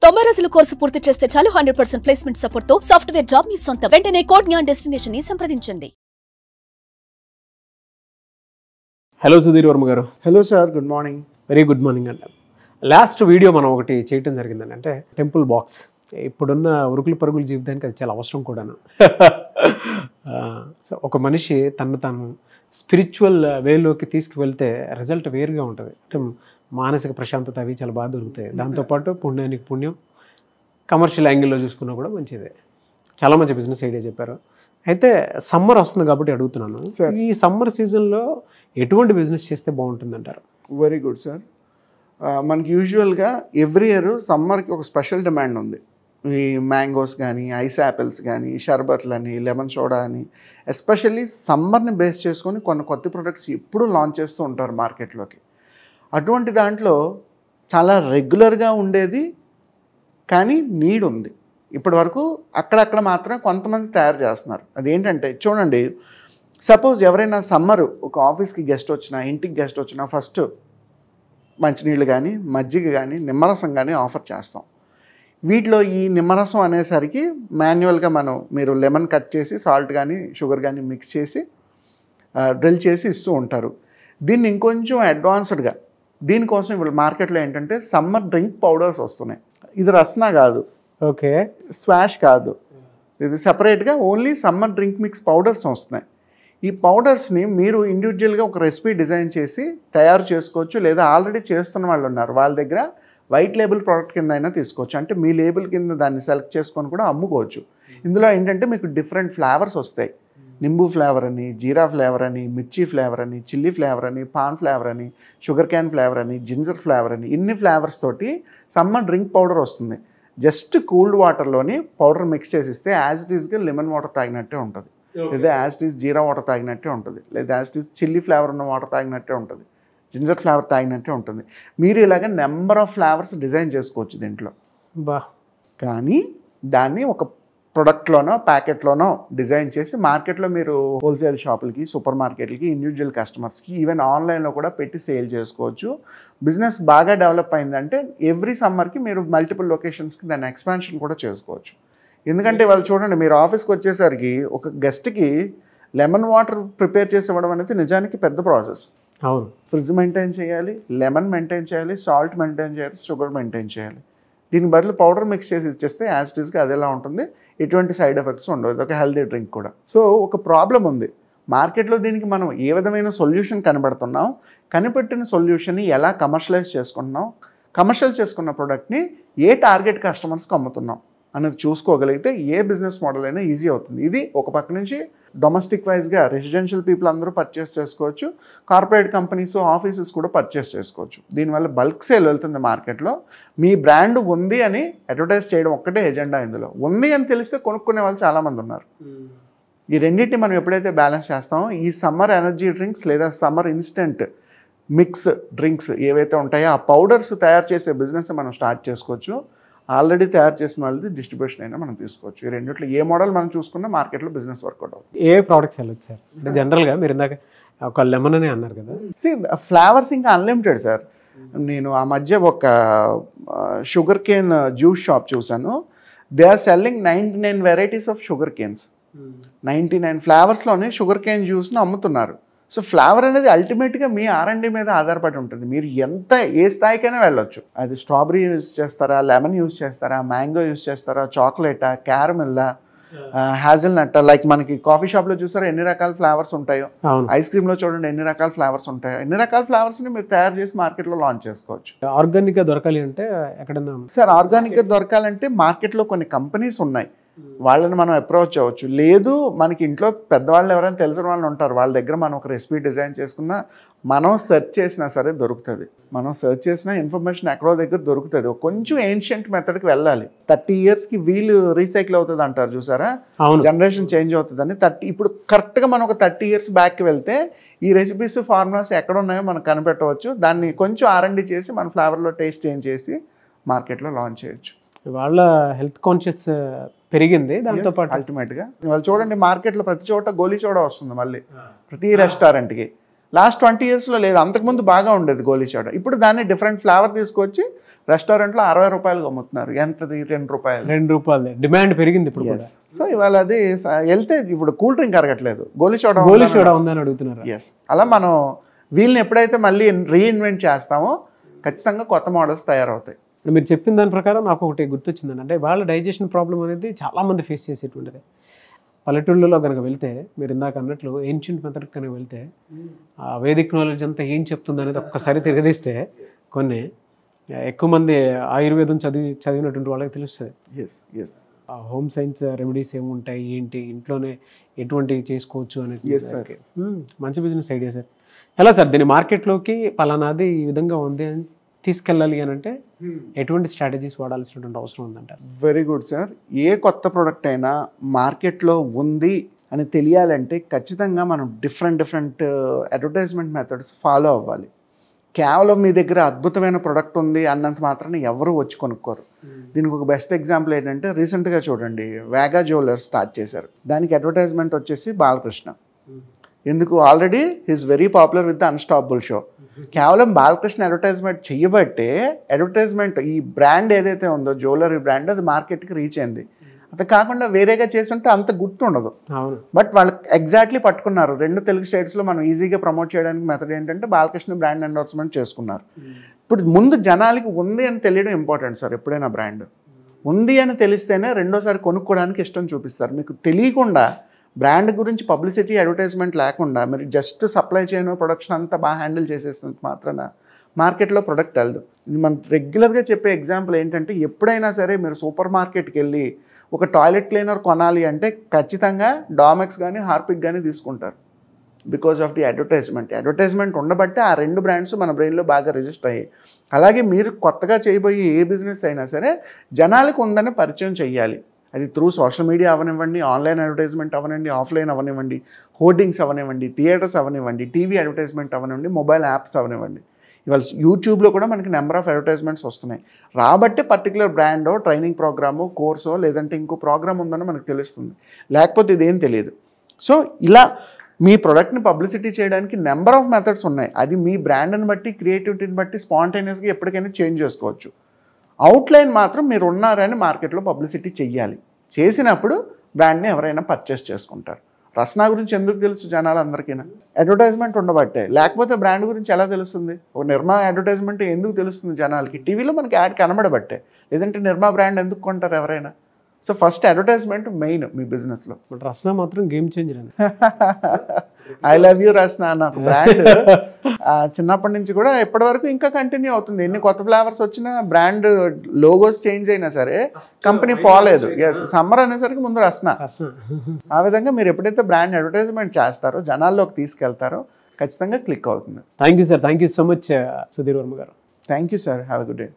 90 రోజుల కోర్సు పూర్తి చేస్తే చాలు 100% ప్లేస్మెంట్ సపోర్ట్ తో సాఫ్ట్వేర్ జాబ్ మీ సొంతం. వెంటనే కోడ్ జ్ఞాన్ డెస్టినేషన్ ని సంప్రదించండి. హలో సుధీర్ వర్మ గారు. Hello sir, good morning. Very good morning అండి. లాస్ట్ వీడియో మనం ఒకటి చేయటం జరిగిందండి, అంటే టెంపుల్ బాక్స్. ఇప్పుడున్న ఉరుకులు పరుగుల జీవితానికి అది చాలా అవసరం కూడాను. సో ఒక మనిషి తను తాను స్పిరిచువల్ వేలోకి తీసుకువెళ్తే రిజల్ట్ వేరుగా ఉంటుంది. అంటే మానసిక ప్రశాంతత అవి చాలా బాగా దొరుకుతాయి. దాంతోపాటు పుణ్యానికి పుణ్యం, కమర్షియల్ యాంగిల్లో చూసుకున్నా కూడా మంచిదే. చాలా మంచి బిజినెస్ ఐడియా చెప్పారు. అయితే సమ్మర్ వస్తుంది కాబట్టి అడుగుతున్నాను, ఈ సమ్మర్ సీజన్లో ఎటువంటి బిజినెస్ చేస్తే బాగుంటుందంటారు? Very good sir. మనకి యూజువల్గా ఎవ్రీ ఇయర్ సమ్మర్కి ఒక స్పెషల్ డిమాండ్ ఉంది. ఈ మ్యాంగోస్ కానీ, ఐస్ యాపిల్స్ కానీ, షర్బత్లు అని, లెమన్ సోడా అని, ఎస్పెషల్లీ సమ్మర్ని బేస్ చేసుకొని కొన్ని కొత్త ప్రొడక్ట్స్ ఎప్పుడూ లాంచ్ చేస్తూ ఉంటారు మార్కెట్లోకి. అటువంటి దాంట్లో చాలా రెగ్యులర్గా ఉండేది కానీ నీడ్ ఉంది. ఇప్పటి వరకు అక్కడక్కడ మాత్రం కొంతమంది తయారు చేస్తున్నారు. అదేంటంటే చూడండి, సపోజ్ ఎవరైనా సమ్మరు ఒక ఆఫీస్కి గెస్ట్ వచ్చినా, ఇంటికి గెస్ట్ వచ్చినా ఫస్ట్ మంచినీళ్ళు కానీ, మజ్జిగ కానీ, నిమ్మరసం కానీ ఆఫర్ చేస్తాం. వీటిలో ఈ నిమ్మరసం అనేసరికి మాన్యువల్గా మీరు లెమన్ కట్ చేసి సాల్ట్ కానీ షుగర్ కానీ మిక్స్ చేసి డ్రిల్ చేసి ఇస్తూ ఉంటారు. దీన్ని ఇంకొంచెం అడ్వాన్స్డ్గా, దీనికోసం ఇప్పుడు మార్కెట్లో ఏంటంటే సమ్మర్ డ్రింక్ పౌడర్స్ వస్తున్నాయి. ఇది రస్నా కాదు, ఓకే, స్వాష్ కాదు, ఇది సెపరేట్గా only summer drink mix powders వస్తున్నాయి. ఈ పౌడర్స్ని మీరు ఇండివిజువల్గా ఒక రెసిపీ డిజైన్ చేసి తయారు చేసుకోవచ్చు, లేదా ఆల్రెడీ చేస్తున్న వాళ్ళు ఉన్నారు, వాళ్ళ దగ్గర వైట్ లేబుల్ ప్రోడక్ట్ కింద అయినా తీసుకోవచ్చు. అంటే మీ లేబుల్ కింద దాన్ని సెలెక్ట్ చేసుకొని కూడా అమ్ముకోవచ్చు. ఇందులో ఏంటంటే మీకు డిఫరెంట్ ఫ్లేవర్స్ వస్తాయి. నింబు ఫ్లేవర్ అని, జీరా ఫ్లేవర్ అని, మిర్చి ఫ్లేవర్ అని, చిల్లీ ఫ్లేవర్ అని, పాన్ ఫ్లేవర్ అని, షుగర్ క్యాన్ ఫ్లేవర్ అని, జింజర్ ఫ్లేవర్ అని, ఇన్ని ఫ్లేవర్స్ తోటి సమ్మర్ డ్రింక్ పౌడర్ వస్తుంది. జస్ట్ కూల్డ్ వాటర్లోని పౌడర్ మిక్స్ చేసిస్తే యాజ్ ఇట్ ఈస్గా లెమన్ వాటర్ తాగినట్టే ఉంటుంది, లేదా as it is jeera water తాగినట్టే ఉంటుంది, లేదా as it is chilli flavour ఉన్న వాటర్ తాగినట్టే ఉంటుంది, జింజర్ ఫ్లేవర్ తాగినట్టే ఉంటుంది. మీరు ఇలాగ నెంబర్ ఆఫ్ ఫ్లేవర్స్ డిజైన్ చేసుకోవచ్చు దీంట్లో. కానీ దాన్ని ఒక ప్రొడక్ట్లోనో ప్యాకెట్లోనో డిజైన్ చేసి మార్కెట్లో మీరు హోల్సేల్ షాపులకి, సూపర్ మార్కెట్లకి, ఇండివిజువల్ కస్టమర్స్కి, ఈవెన్ ఆన్లైన్లో కూడా పెట్టి సేల్ చేసుకోవచ్చు. బిజినెస్ బాగా డెవలప్ అయిందంటే ఎవ్రీ సమ్మర్కి మీరు మల్టిపుల్ లొకేషన్స్కి దాన్ని ఎక్స్పాన్షన్ కూడా చేసుకోవచ్చు. ఎందుకంటే వాళ్ళు చూడండి, మీరు ఆఫీస్కి వచ్చేసరికి ఒక గెస్ట్కి లెమన్ వాటర్ ప్రిపేర్ చేసి ఇవ్వడం అనేది నిజానికి పెద్ద ప్రాసెస్. అవును, ఫ్రిడ్జ్ మెయింటైన్ చేయాలి, లెమన్ మెయింటైన్ చేయాలి, సాల్ట్ మెయింటైన్ చేయాలి, షుగర్ మెయింటైన్ చేయాలి. దీని బదులు పౌడర్ మిక్స్ చేసి ఇచ్చేస్తే యాజ్ ఇట్ ఈస్గా అదేలా ఉంటుంది, ఎటువంటి సైడ్ ఎఫెక్ట్స్ ఉండవు. ఇది ఒక హెల్తీ డ్రింక్ కూడా. సో ఒక ప్రాబ్లం ఉంది మార్కెట్లో. దీనికి మనం ఏ విధమైన సొల్యూషన్ కనబడుతున్నాం, కనిపెట్టిన సొల్యూషన్ని ఎలా కమర్షియలైజ్ చేసుకుంటున్నాం, కమర్షియల్ చేసుకున్న ప్రోడక్ట్ని ఏ టార్గెట్ కస్టమర్స్కి అమ్ముతున్నాం అనేది చూసుకోగలిగితే ఏ బిజినెస్ మోడల్ అయినా ఈజీ అవుతుంది. ఇది ఒక పక్క నుంచి డొమెస్టిక్ వైజ్గా రెసిడెన్షియల్ పీపుల్ అందరూ పర్చేస్ చేసుకోవచ్చు, కార్పొరేట్ కంపెనీస్, ఆఫీసెస్ కూడా పర్చేస్ చేసుకోవచ్చు. దీనివల్ల బల్క్ సేల్ వెళ్తుంది మార్కెట్లో. మీ బ్రాండ్ ఉంది అని అడ్వర్టైజ్ చేయడం ఒక్కటే ఎజెండా. ఇందులో ఉంది అని తెలిస్తే కొనుక్కునే వాళ్ళు చాలామంది ఉన్నారు. ఈ రెండింటిని మనం ఎప్పుడైతే బ్యాలెన్స్ చేస్తామో ఈ సమ్మర్ ఎనర్జీ డ్రింక్స్ లేదా సమ్మర్ ఇన్స్టెంట్ మిక్స్ డ్రింక్స్ ఏవైతే ఉంటాయో ఆ పౌడర్స్ తయారు చేసే బిజినెస్ మనం స్టార్ట్ చేసుకోవచ్చు. ఆల్రెడీ తయారు చేసిన వాళ్ళది డిస్ట్రిబ్యూషన్ అయినా మనం తీసుకోవచ్చు. ఈ రెండిట్లో ఏ మోడల్ మనం చూసుకున్నా మార్కెట్లో బిజినెస్ వర్కౌట్ అవుతుంది. ఏ ప్రోడక్ట్స్ వెళ్ళొచ్చు సార్? అంటే జనరల్గా మీరు ఇందాక ఒక లెమన్ అని అన్నారు కదా. ఫ్లేవర్స్ ఇంకా అన్లిమిటెడ్ సార్. నేను ఆ మధ్య ఒక షుగర్ కేన్ జ్యూస్ షాప్ చూశాను. They are selling 99 varieties of sugar canes. 99 ఫ్లేవర్స్లోనే షుగర్ కేన్ జ్యూస్ని అమ్ముతున్నారు. సో ఫ్లేవర్ అనేది అల్టిమేట్గా మీ R&D మీద ఆధారపడి ఉంటుంది. మీరు ఏ స్థాయికైనా వెళ్ళొచ్చు. అది స్ట్రాబెరీ యూజ్ చేస్తారా, లెమన్ యూజ్ చేస్తారా, మ్యాంగో యూజ్ చేస్తారా, చాక్లెటా, క్యారమెల్లా, హ్యాజల్నట్. లైక్ మనకి కాఫీ షాప్లో చూసారా ఎన్ని రకాల ఫ్లేవర్స్ ఉంటాయో, ఐస్ క్రీమ్లో చూడండి ఎన్ని రకాల ఫ్లేవర్స్ ఉంటాయో. ఎన్ని రకాల ఫ్లేవర్స్ని మీరు తయారు చేసి మార్కెట్లో లాంచ్ చేసుకోవచ్చు. ఆర్గానిక్గా దొరకాలి అంటే ఎక్కడన్నా సార్, ఆర్గానిక్గా దొరకాలంటే మార్కెట్లో కొన్ని కంపెనీస్ ఉన్నాయి, వాళ్ళని మనం అప్రోచ్ అవ్వచ్చు. లేదు మనకి ఇంట్లో పెద్దవాళ్ళు ఎవరైనా తెలిసిన వాళ్ళు ఉంటారు, వాళ్ళ దగ్గర మనం ఒక రెసిపీ డిజైన్ చేసుకున్నా మనం సెర్చ్ చేసినా సరే దొరుకుతుంది. మనం సెర్చ్ చేసిన ఇన్ఫర్మేషన్ ఎక్కడో దగ్గర దొరుకుతుంది. కొంచెం ఏన్షియంట్ మెథడ్కి వెళ్ళాలి. 30 yearsకి వీలు రీసైకిల్ అవుతుంది అంటారు చూసారా, జనరేషన్ చేంజ్ అవుతుందని. ఇప్పుడు కరెక్ట్గా మనం ఒక 30 years బ్యాక్కి వెళ్తే ఈ రెసిపీస్, ఫార్ములాస్ ఎక్కడ ఉన్నాయో మనం కనిపెట్టవచ్చు. దాన్ని కొంచెం R&D చేసి మన ఫ్లేవర్లో టేస్ట్ చేంజ్ చేసి మార్కెట్లో లాంచ్ చేయొచ్చు. వాళ్ళ హెల్త్ కాన్షియస్ పెరిగింది. దాంతోపాటు అల్టిమేట్గా వాళ్ళు చూడండి మార్కెట్లో ప్రతి చోట గోలీ సోడా వస్తుంది. మళ్ళీ ప్రతి రెస్టారెంట్కి లాస్ట్ 20 yearsలో లేదు, అంతకుముందు బాగా ఉండేది గోలీ సోడా. ఇప్పుడు దాన్ని డిఫరెంట్ ఫ్లేవర్ తీసుకొచ్చి రెస్టారెంట్లో 60 రూపాయలు అమ్ముతున్నారు. ఎంతది? 2 రూపాయలు. 2 రూపాయలు డిమాండ్ పెరిగింది ఇప్పుడు కూడా. సో ఇవాళ అది వెళ్తే ఇప్పుడు కూల్ డ్రింక్ అరగట్లేదు, గోలీ గోలీ సోడా ఉందని అడుగుతున్నారు. ఎస్, అలా మనం వీళ్ళని ఎప్పుడైతే మళ్ళీ రీఇన్వెంట్ చేస్తామో ఖచ్చితంగా కొత్త మోడల్స్ తయారవుతాయి. మీరు చెప్పిన దాని ప్రకారం నాకు ఒకటి గుర్తొచ్చిందండి, అంటే వాళ్ళ డైజెషన్ ప్రాబ్లం అనేది చాలామంది ఫేస్ చేసేటువంటిది. పల్లెటూళ్ళలో కనుక వెళ్తే మీరు ఇందాక అన్నట్లు ఏన్షియంట్ మెథడ్ కనుక వెళ్తే ఆ వేదిక్ నాలెడ్జ్ అంతా ఏం చెప్తుంది అనేది ఒక్కసారి తిరగదీస్తే కొన్ని ఎక్కువ మంది ఆయుర్వేదం చదివినటువంటి వాళ్ళకి తెలుస్తుంది. హోమ్ సైన్స్ రెమెడీస్ ఏముంటాయి, ఏంటి, ఇంట్లోనే ఎటువంటివి చేసుకోవచ్చు అనేది. మంచి బిజినెస్ ఐడియా సార్. ఎలా సార్ దీన్ని మార్కెట్లోకి పలానాది ఈ విధంగా ఉంది అని తీసుకెళ్ళాలి అని అంటే ఎటువంటి స్ట్రాటజీస్ వాడాల్సినటువంటి అవసరం ఉందంటారు? Very good sir. ఏ కొత్త ప్రోడక్ట్ అయినా మార్కెట్లో ఉంది అని తెలియాలంటే ఖచ్చితంగా మనం డిఫరెంట్ అడ్వర్టైజ్మెంట్ మెథడ్స్ ఫాలో అవ్వాలి. కేవలం మీ దగ్గర అద్భుతమైన ప్రోడక్ట్ ఉంది అన్నంత మాత్రాన్ని ఎవరు వచ్చి కొనుక్కోరు. దీనికి ఒక బెస్ట్ ఎగ్జాంపుల్ ఏంటంటే రీసెంట్గా చూడండి, వేగా జ్యువెలర్స్ స్టార్ట్ చేశారు. దానికి అడ్వర్టైజ్మెంట్ వచ్చేసి బాలకృష్ణ. ఎందుకు? Already he's very popular with the unstoppable show. కేవలం బాలకృష్ణ అడ్వర్టైజ్మెంట్ చెయ్యబట్టే అడ్వర్టైజ్మెంట్ ఈ బ్రాండ్ ఏదైతే ఉందో జ్యువెలరీ బ్రాండ్ అది మార్కెట్కి రీచ్ అయింది. అది కాకుండా వేరేగా చేస్తుంటే అంత గుర్తుండదు. బట్ వాళ్ళు ఎగ్జాక్ట్లీ పట్టుకున్నారు. 2 తెలుగు స్టేట్స్లో మనం ఈజీగా ప్రమోట్ చేయడానికి మెథడ్ ఏంటంటే బాలకృష్ణ బ్రాండ్ ఎండోర్స్మెంట్ చేసుకున్నారు. ఇప్పుడు ముందు జనాలకి ఉంది అని తెలియడం ఇంపార్టెంట్ సార్. ఎప్పుడైనా బ్రాండ్ ఉంది అని తెలిస్తేనే రెండోసారి కొనుక్కోవడానికి ఇష్టం చూపిస్తారు. మీకు తెలియకుండా బ్రాండ్ గురించి పబ్లిసిటీ అడ్వర్టైజ్మెంట్ లేకుండా మీరు జస్ట్ సప్లై చేయను ప్రొడక్షన్ అంతా బాగా హ్యాండిల్ చేసేసినంత మాత్రాన మార్కెట్లో ప్రొడక్ట్ వెళ్ళదు. ఇది మనం రెగ్యులర్గా చెప్పే ఎగ్జాంపుల్ ఏంటంటే ఎప్పుడైనా సరే మీరు సూపర్ మార్కెట్కి వెళ్ళి ఒక టాయిలెట్ క్లీనర్ కొనాలి అంటే ఖచ్చితంగా డామెక్స్ కానీ హార్పిక్ కానీ తీసుకుంటారు. బికాజ్ ఆఫ్ ది అడ్వర్టైజ్మెంట్ ఉండబట్టే ఆ 2 బ్రాండ్స్ మన బ్రెయిన్లో బాగా రిజిస్టర్ అయ్యాయి. అలాగే మీరు కొత్తగా చేయబోయే ఏ బిజినెస్ అయినా సరే జనాలకు ఉందని పరిచయం చేయాలి. అది త్రూ సోషల్ మీడియా అవనివ్వండి, ఆన్లైన్ అడ్వర్టైజ్మెంట్ అవనివ్వండి, ఆఫ్లైన్ అవనివ్వండి, హోర్డింగ్స్ అవనివ్వండి, థియేటర్స్ అవనివ్వండి, టీవీ అడ్వర్టైజ్మెంట్ అవనివ్వండి, మొబైల్ యాప్స్ అవనివ్వండి. ఇవాళ యూట్యూబ్లో కూడా మనకి నెంబర్ ఆఫ్ అడ్వర్టైజ్మెంట్స్ వస్తున్నాయి. రాబట్టే పర్టికులర్ బ్రాండో, ట్రైనింగ్ ప్రోగ్రామో, కోర్సో లేదంటే ఇంకో ప్రోగ్రామ్ ఉందని మనకు తెలుస్తుంది. లేకపోతే ఇదేం తెలియదు. సో ఇలా మీ ప్రోడక్ట్ని పబ్లిసిటీ చేయడానికి నెంబర్ ఆఫ్ మెథడ్స్ ఉన్నాయి. అది మీ బ్రాండ్ని బట్టి, క్రియేటివిటీని బట్టి స్పాంటేనియస్గా ఎప్పటికైనా చేంజ్ చేసుకోవచ్చు. అవుట్లైన్ మాత్రం మీరు ఉన్నారని మార్కెట్లో పబ్లిసిటీ చెయ్యాలి. చేసినప్పుడు బ్రాండ్ని ఎవరైనా పర్చేస్ చేసుకుంటారు. రస్నా గురించి ఎందుకు తెలుసు జనాలందరికీ? అడ్వర్టైజ్మెంట్ ఉండబట్టే. లేకపోతే బ్రాండ్ గురించి ఎలా తెలుస్తుంది? ఒక నిర్మా అడ్వర్టైజ్మెంట్ ఎందుకు తెలుస్తుంది జనాలకి? టీవీలో మనకి యాడ్ కనబడబట్టే. లేదంటే నిర్మా బ్రాండ్ ఎందుకు కొంటారు ఎవరైనా? సో ఫస్ట్ అడ్వర్టైజ్మెంట్ మెయిన్ మీ బిజినెస్లో. బట్ రస్నా మాత్రం గేమ్ చేంజర్ అండి. ఐ లవ్ యూ రస్నా నాకు బ్రాండ్ చిన్నప్పటి నుంచి కూడా ఇప్పటి వరకు ఇంకా కంటిన్యూ అవుతుంది. ఎన్ని కొత్త ఫ్లేవర్స్ వచ్చినా, బ్రాండ్ లోగోస్ చేంజ్ అయినా సరే కంపెనీ పోలేదు. ఎస్, సమ్మర్ అనేసరికి ముందు రస్నా. ఆ విధంగా మీరు ఎప్పుడైతే బ్రాండ్ అడ్వర్టైజ్మెంట్ చేస్తారో, జనాల్లోకి తీసుకెళ్తారో ఖచ్చితంగా క్లిక్ అవుతుంది. Thank you sir. Thank you so much Sudheer Varma గారు. Thank you sir. Have a good day.